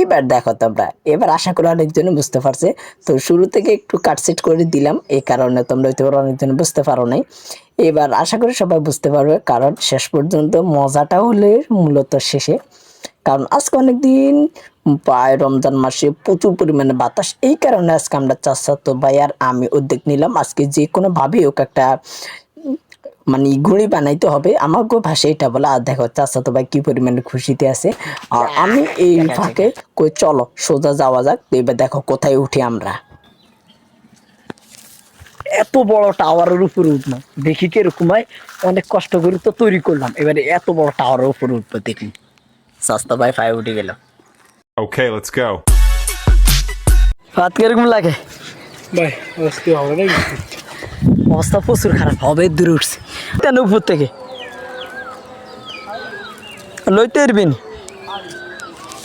এবার দেখো তোমরা, এবার আশা করি অনেকজন বুঝতে পারছে। তো শুরু থেকে একটু কাটসেট করে দিলাম, এই কারণে তোমরা হয়তো অনেকজন বুঝতে পারো নাই। এবার আশা করি সবাই বুঝতে পারবে, কারণ শেষ পর্যন্ত মজাটা হলে মূলত শেষে। কারণ আজকে অনেকদিন প্রায় রমজান মাসে প্রচুর পরিমাণে বাতাস, এই কারণে আজকে আমরা চাচাতো ভাই আর আমি উদ্যোগ নিলাম আজকে যে কোনো ভাবে হোক একটা মানে ঘুড়ি বানাইতে হবে, আমাকে ভাষায় এটা বলে। আর দেখো চাচাতো ভাই কি পরিমাণে খুশিতে আছে, আর আমি এই ফাঁকে কই চলো সোজা যাওয়া যাক। তো এবার দেখো কোথায় উঠি আমরা। এত বড় টাওয়ারের উপরে উঠলাম, দেখি কিরকম হয়। অনেক কষ্ট করে তো তৈরি করলাম, এবারে এত বড় টাওয়ারের উপরে উঠবো দেখি। চাচাতো ভাই ফাই উঠে গেল। Okay, let's go. হাত কিরকম লাগে? ভাই আজকে হবে না অবস্থা প্রচুর খারাপ, হবে দূরে উঠছে কেন উপর থেকে লইতে পারবেন।